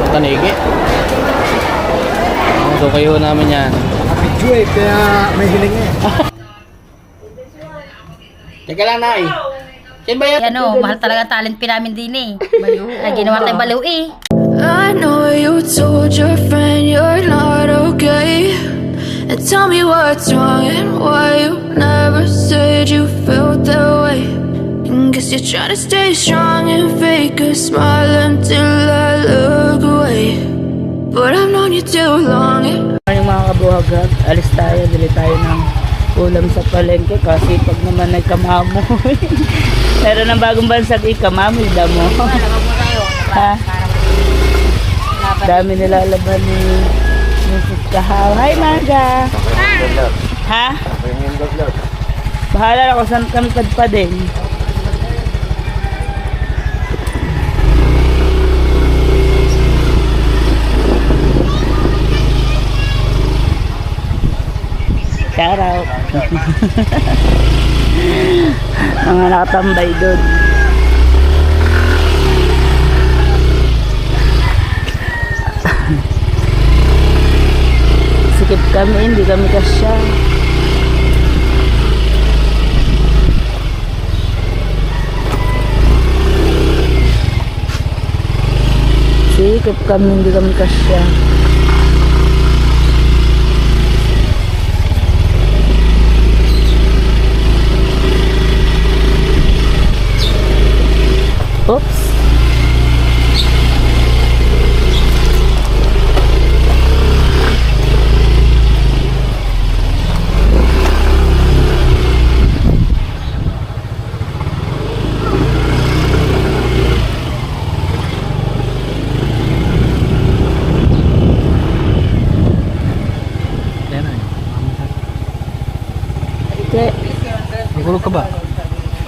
Tanigi. So kayo namin yan. Kapityo eh, kaya may hiling eh. Teka lang, Nay. Yan ba yan? Ano, mahal talaga talent namin din eh. Ay, ginawa tayong baliw eh. I know you told your friend you're not okay, and tell me what's wrong and why you never said you felt that way. And guess you're trying to stay strong and fake a smile until I look away, but I've known you too long. Yung mga kabuhagag, alis tayo, bili tayo ng ulam sa palengke kasi pag naman ay kamamoy. Meron ng bagong bansag ikamamoy, damo. Ha? Dami nilalaban ni Mrs. Kahaw. Hi, Maga! Ha? Bahala ako, saan kami padpadin? Shout out. Mga nakatambay doon. Sikip kami, hindi kami kasya. Sikip kami, hindi kami kasya. Oops. Okay. Nagulog ka ba?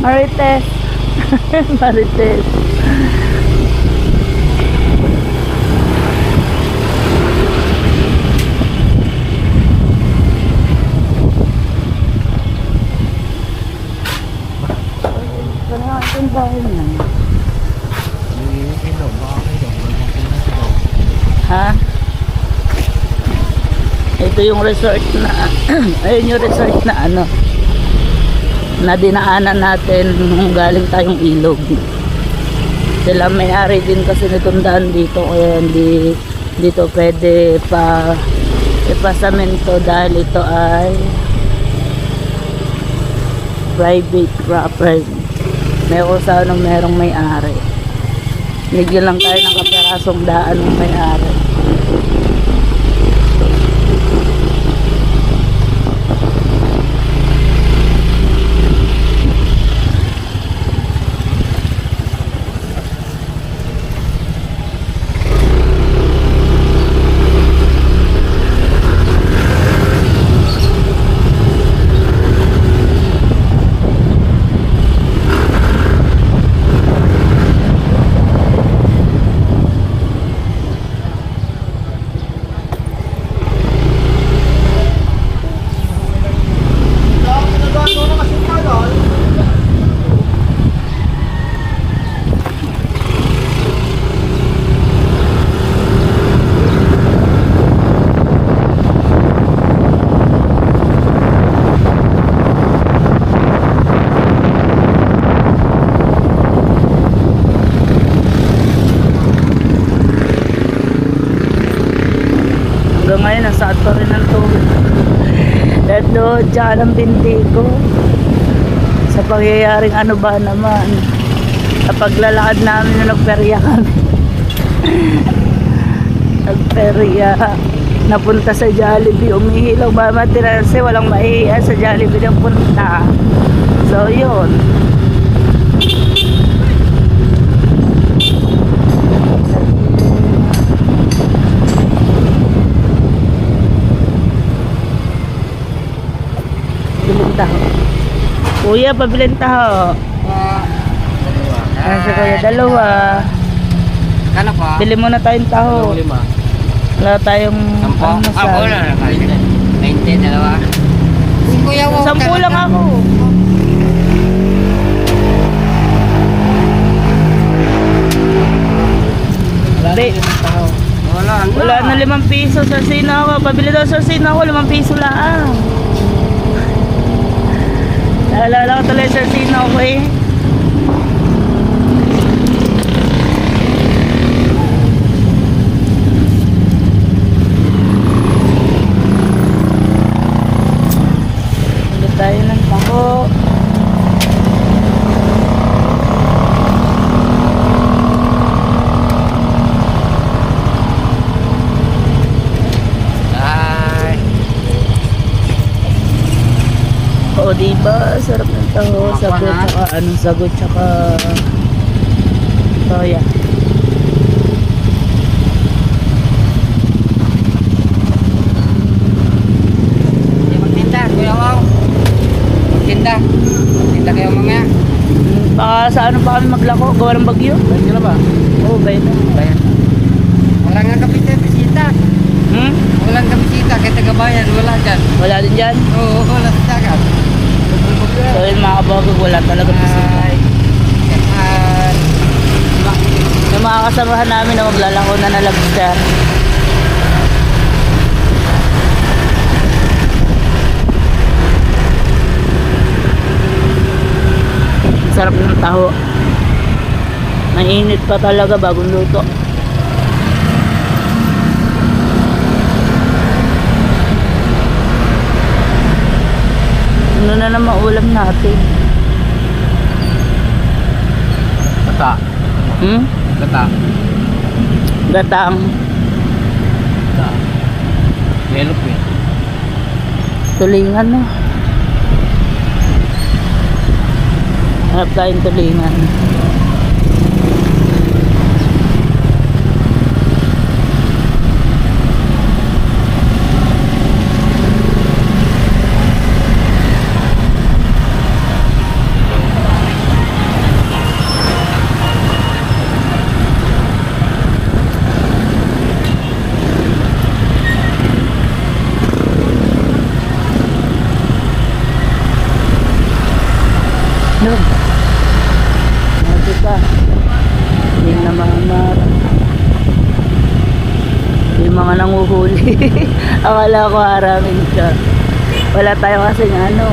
Marites. Marites. Ha? Ito yung resort na ayun yung resort na ano na dinaanan natin nung galing tayong ilog. Sila may-ari din kasi nitong dito kaya hindi dito pwede pa ipasamento dahil ito ay private property. May usawa ng merong may-ari. Bigyan lang tayo ng kapirasong daan ng may-ari. Hanggang ngayon, nasaad pa rin ang tubig. Dahil doon, dyan ang binti ko. Sa pangyayaring ano ba naman. Sa paglalakad namin na nagperya kami. Nagperya. Napunta sa Jollibee. Umihilaw ba matirase. Walang maihiya sa Jollibee na punta. So, yun. Kuya, pabiling taho. Sa kuya, dalawa. Kano pa? Bili muna tayong taho. Wala tayong ano masal. Wala na kayo. 20, dalawa. Kuya, 10 lang ako. Wala na yung taho. Wala na. Wala na 5 piso sa sino ako. Pabili daw sa sino ako, 5 piso lang. Naalala ko tuloy sa sino ako eh. Ulit tayo ng tako. Ay. Oo, diba? Sarap ng taho. Sagot na. tsaka anong sagot tsaka toya. Hindi magtinda, Kuya Wong. Magtinda. Magtinda kayo mamaya. Baka sa ano pa kami maglako? Gawa ng bagyo? Bayan ka na ba? Oo, bayan na. Bayan. Wala nga bisita. Hmm? Walang bisita. Kaya taga-bayan, wala dyan. Wala din dyan. Oo, wala sa dagat. So yun mga kabagog, wala talaga bisita. Ay. Yan. Yung mga kasamahan namin na maglalako na na lobster. Sarap ng taho. Mainit pa talaga bagong luto. Ano na naman ulam natin? Kata. Hmm? Kata. Gatang. Kata. Yellow pin. Tulingan no. Hanap tayong tulingan. No. Mati ka. Hindi na mamara. Yung mga nanguhuli. Akala ko haramin ka. Wala tayo kasi ano.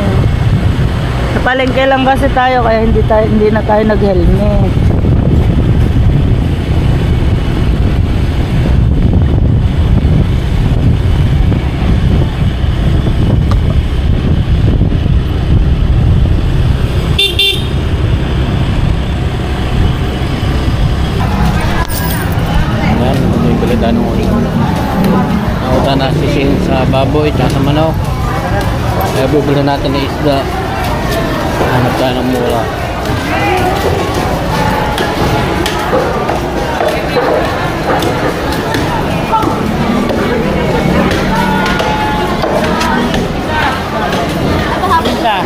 Sa palengke lang kasi tayo kaya hindi na tayo nag-helmet. Yan, may kulitan ng ulo. Nakuta na sising sa baboy at sa manok. Kaya bubili natin ng isda. Hanap tayo ng mura. Isa.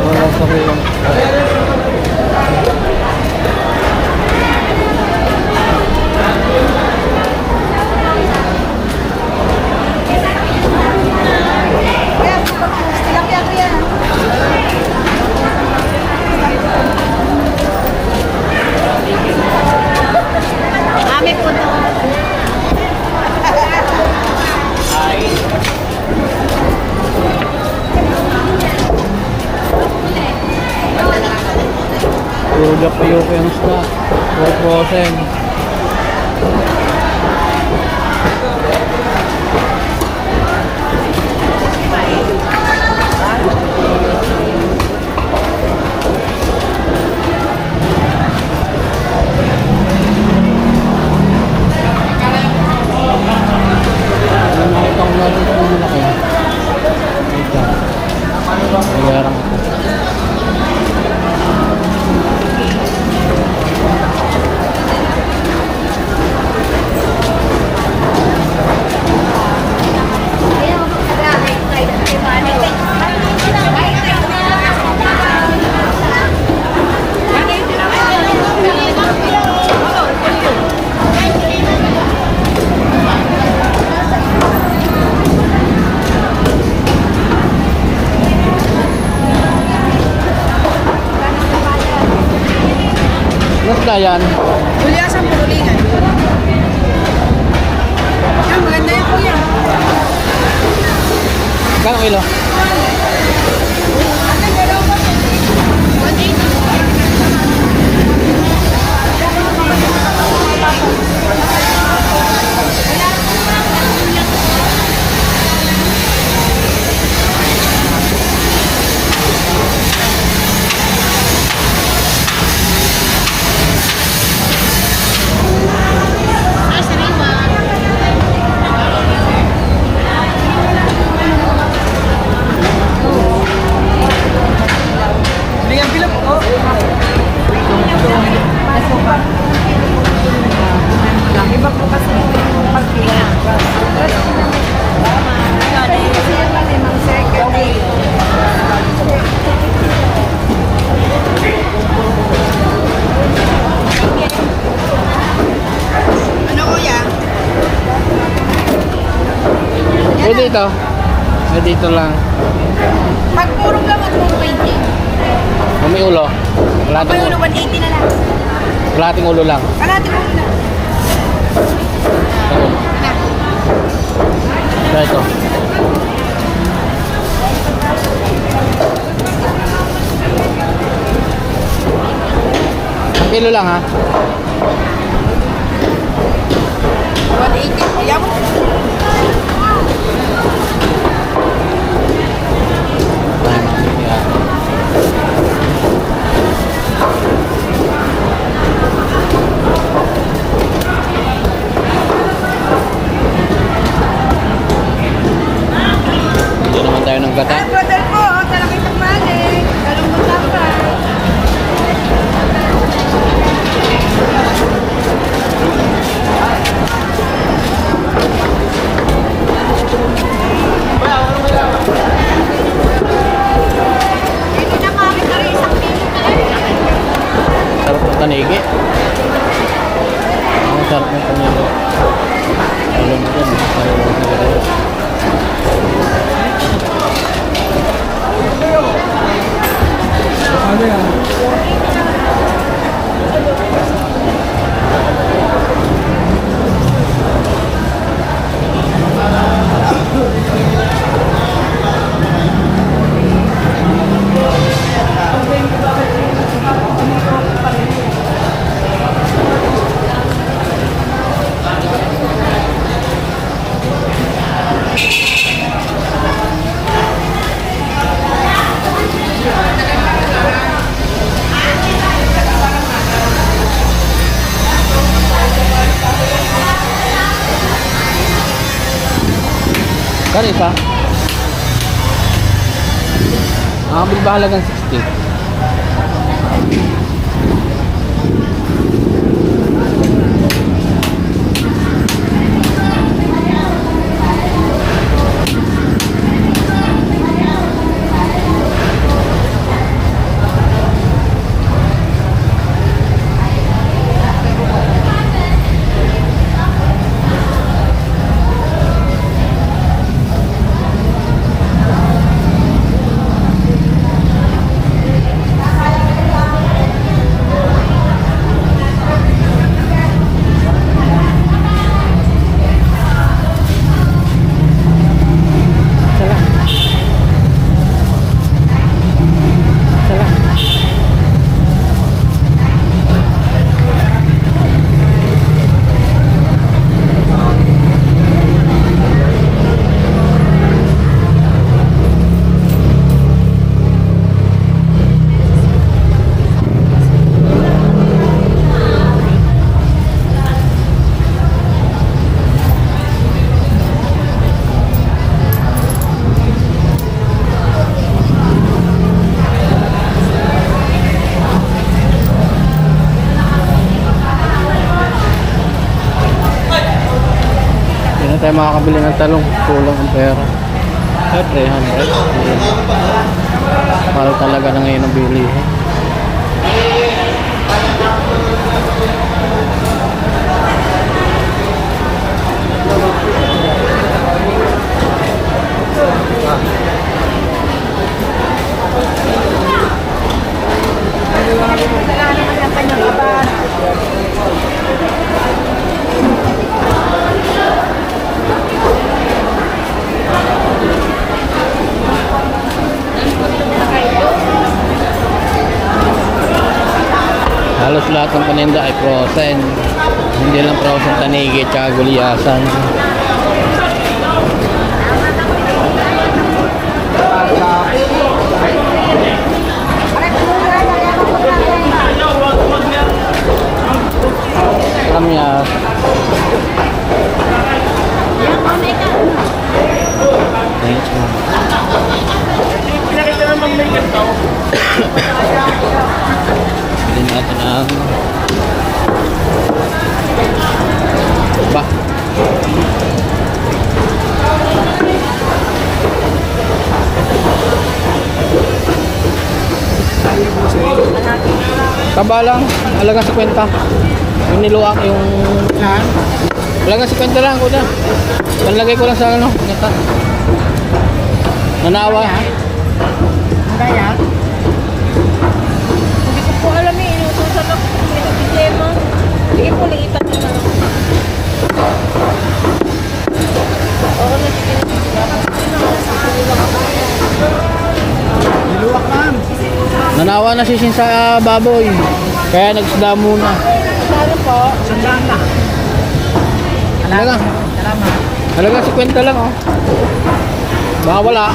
Wala sa kulang. Puro gapayoke ang isda. Puro frozen. Nakita ko na rin kung malaki. Ito. Bayaran ko. isda yan? Ulyasan po ulingan. Yan, maganda yan kuya. Kano kilo? Bigyan bilog po. Iba po kasi yung pagkila. Kasi yung malimang second day. Ano kuya? Pwede ito. Pwede ito lang. Pag purong lang at 120. May ulo. May ulo 180 na lang. Kalating ulo lang. Kalahati mo na. Kaya ito. Ang kilo lang ha. 180. Kaya mo. Hindi naman tayo ng gata. Brother po, talagang itong mali. Dalong matapa. Hindi na kami na rin isang kilo na lang. Sarap ng tanigi. Ang sarap ng tanigi. Alam mo dyan. Kano isa? Ang ba halagang 60? Hindi tayo makakabili ng talong. Kulang ang pera. 300. Mahal talaga na ngayon ang bilihin. lahat ng paninda ay frozen. Hindi lang frozen tanigi tsaka gulyasan. Kamyas. Thanks, ma'am. Bilhin natin ang ba. Taba lang, alaga sa kwenta. Yung niluak yung alaga sa kwenta lang ko dyan. Panlagay ko lang sa ano, neta. Nanawa. Kaya? Hindi ko po alam eh. Inutusan ako kung may problema. Sige po, liitan nyo na lang. Oo na, sige na. Niluwak ma'am. Nanawa na si Sin sa baboy. Kaya nagsda muna. Ano po? Sandaan na. Alaga. Salamat. Alaga sa kwenta lang oh. Baka wala.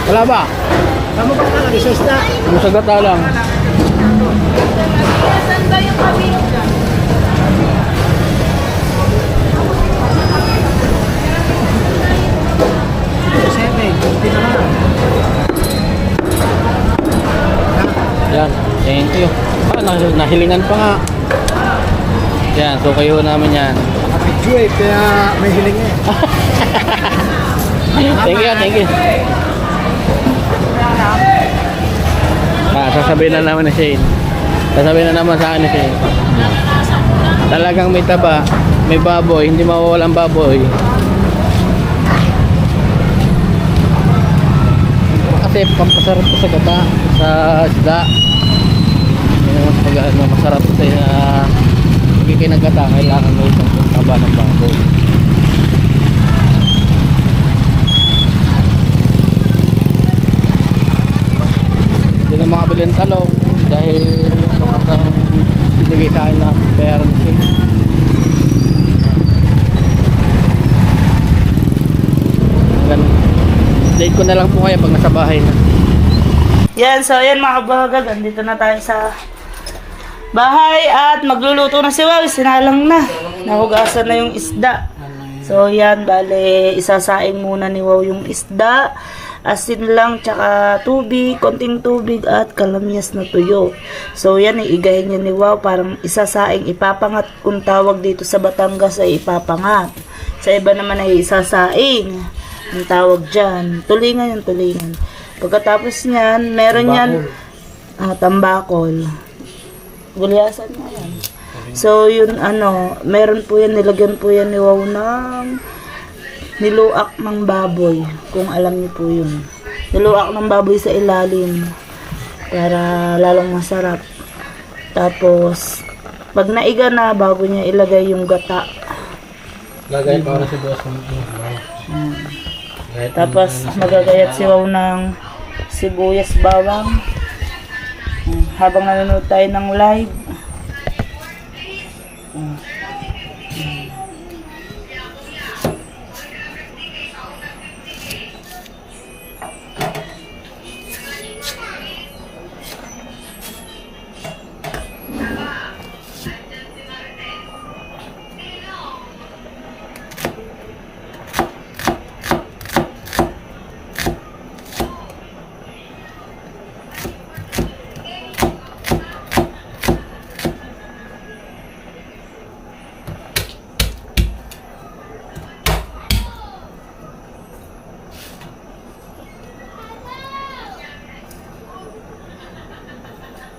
Wala ba? Kamu ba ka nag-isis na? Musagata lang. Saan ba yung kabino dyan? Yan. Thank you. Ah, nahilingan pa nga. Yan. So kayo namin yan. Nakapidyo eh, kaya may hiling eh. Thank you. Thank you. Ah, sasabihin na naman ni Shane. Sasabihin na naman sa akin ni Shane. Talagang may taba, may baboy, hindi mawawalang baboy. Kasi pampasarap ko sa gata, sa isda. Mas pag ano, masarap sa pagkikin ng gata, kailangan mo isang taba ng baboy. Hindi na makabili ng talong dahil binigay sa akin na parents eh. Ganun. Date ko na lang po kayo pag nasa bahay na. Yan, so yan mga kabahagag, andito na tayo sa bahay at magluluto na si Wow. Sinalang na, nahugasan na yung isda. So yan, bale isasaing muna ni Wow yung isda, asin lang, tsaka tubig, konting tubig at kalamyas na tuyo. So yan, iigahin niya ni Wow, parang isasaing, ipapangat kung tawag dito sa Batangas ay ipapangat. Sa iba naman ay isasaing, ang tawag dyan. Tulingan yung tulingan. Pagkatapos niyan, meron yan, tambakol. Gulyasan na yan. So, yun meron po yan, nilagyan po yan ni Wow ng niluak ng baboy. Kung alam niyo po yun. Niluak ng baboy sa ilalim. Para lalong masarap. Tapos, pag naiga na, bago niya ilagay yung gata. Lagay para sa buwas ng Tapos, magagayat si Wow ng sibuyas bawang. Habang nanonood tayo ng live.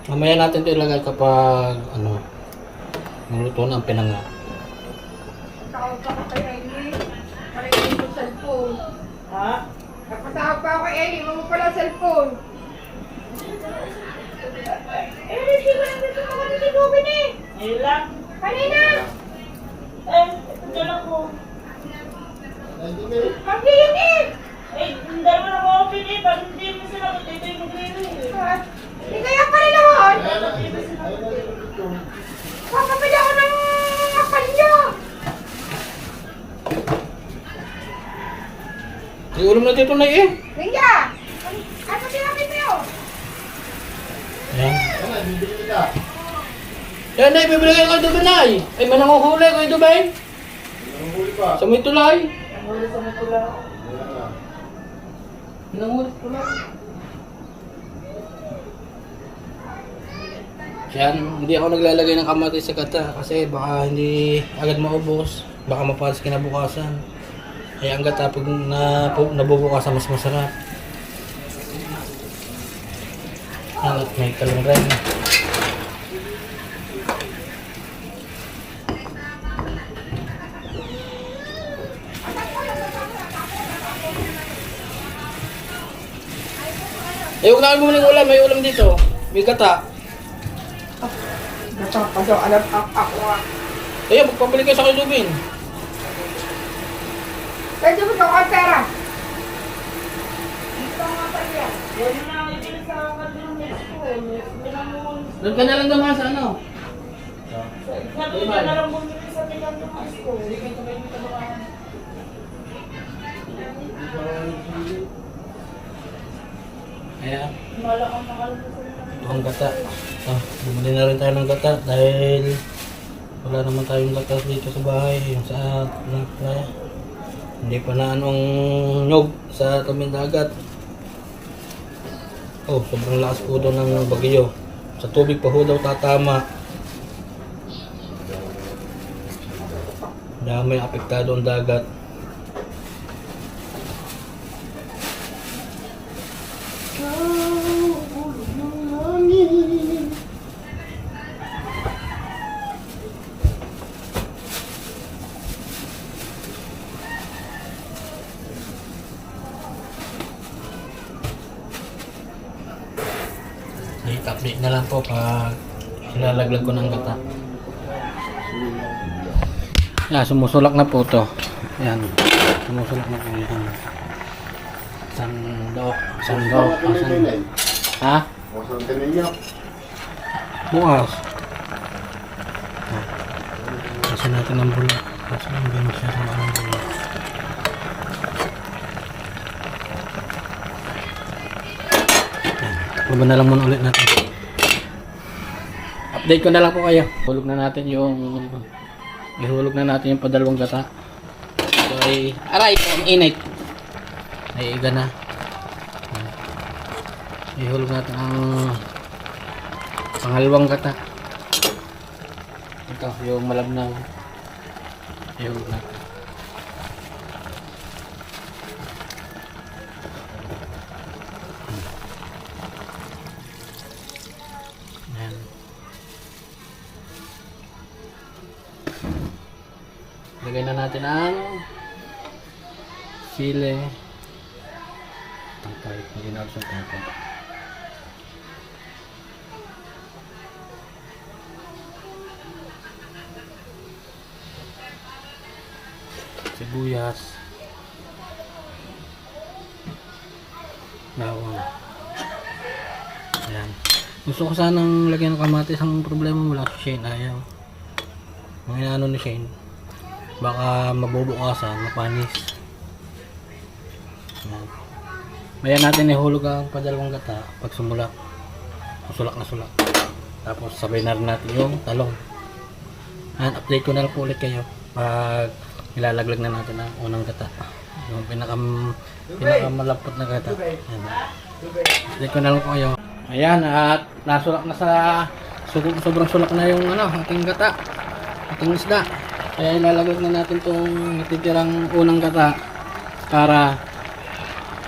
Mamaya natin ito ilagay kapag maluto na ang pinanga. Tawag pa ako kay Amy. Pakikinig yung cellphone. Ha? Napatawag pa ako kay Amy. Huwag mo pala cellphone. Hindi ko lang gusto ako ni Ruben eh. Ngayon lang. Kanina. Ito lang po. Mami yun eh. Hindi naman ako open eh. Pag hindi mo sila, ito yung mag-ilo eh. Hindi kaya pa rin naman. May ulam na dito na eh. Linga! Ano sinabi mo yun? Ayan. Yan na, bibili kayo kay Dubay na eh. Ay, mananguhuli kay Dubay. Mananguhuli pa? Sa may tulay. Mananguhuli sa may tulay. Mananguhuli sa tulay. Yan, hindi ako naglalagay ng kamatis sa gata kasi baka hindi agad maubos. Baka mapalas kinabukasan. Kaya ang gata pag nabubukasan mas masarap. Yan, at may talong rin. Eh, huwag na kayo bumili ng ulam. May ulam dito. May gata. Napapagawa ako nga. Ayun, magpapalik kayo sa kay Dubin. Pwede mo ito ka pera. Doon ka na lang naman sa ano? Ayan. Ito ang gata. Bumili na rin tayo ng gata dahil wala naman tayong gata dito sa bahay. Yung sa playa. Hindi pa na anong nyog sa tabing dagat. Oh, sobrang lakas po daw ng bagyo. Sa tubig pa ho daw tatama. May apektado ang dagat. I-update na lang po pag ilalaglag ko ng gata. Yan, sumusulak na po to. Yan, sumusulak na po yan. Sandok. Ha? Bukas. Kasi natin ang bulak. Kasi ang ganun siya sa mga bulak. Baba na lang muna ulit natin. Update ko na lang po kayo. Ihulog na natin yung padalawang gata. So aray po, ang init. Ay iga na. Ihulog natin ang pangalawang gata. Ito yung malabnaw. Ihulog natin. Lagay na natin ang sili. Tangkay, hindi na sa tangkay. Sibuyas. Bawang. Ayan. Gusto ko sanang lagyan ng kamatis. Ang problema wala si Shane. Ayaw. Mga inaano ni Shane. Baka mabubukasan, mapanis. Ayan natin ihulog ang padalawang gata pag sumulak. Sulak na sulak. Tapos sabay na rin natin yung talong. And update ko na lang po ulit kayo pag ilalaglag na natin ang unang gata. Yung pinakamalapot na gata. Ayan. Update ko na lang po kayo. Ayan, at nasulak na sa sobrang sulak na yung ating gata. Ating isda. Kaya ilalagay na natin itong natitirang unang gata para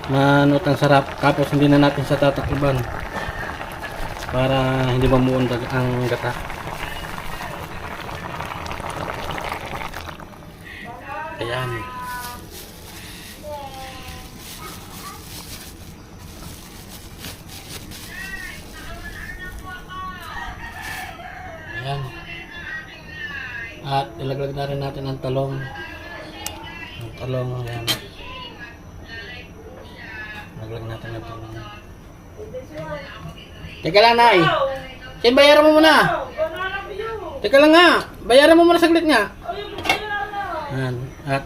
manutang sarap. Tapos hindi na natin sa tatakiban para hindi mamuundag ang gata. Ayan. Ayan. At ilaglag na rin natin ang talong. Ang talong, ayan. Ilaglag natin ang talong. Teka lang, Nay. Sige, bayaran mo muna. Teka lang nga. Bayaran mo muna saglit nga. Ayan. At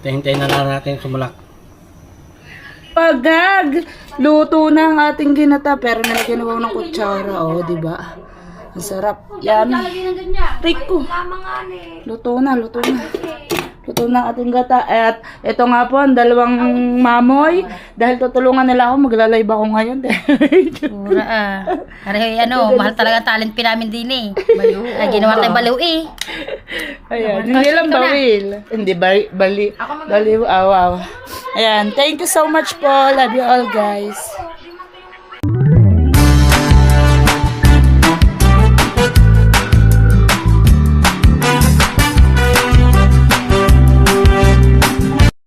hintayin na lang natin sumulak. Pagag! Luto na ang ating ginata pero nalagyan ako ng kutsara. Oh, di ba? Ang sarap. Yummy. Rico. Luto na, luto na. Luto na ang ating gata. At ito nga po ang dalawang mamoy. Dahil tutulungan nila ako, magla-live ako ngayon. Pura ah. Aray, mahal talaga ang talent namin din eh. Baliw. Ay, ginawa tayo baliw eh. Ayan, hindi lang bawil. Hindi, baliw. Wow. Ayan, thank you so much po. Love you all guys.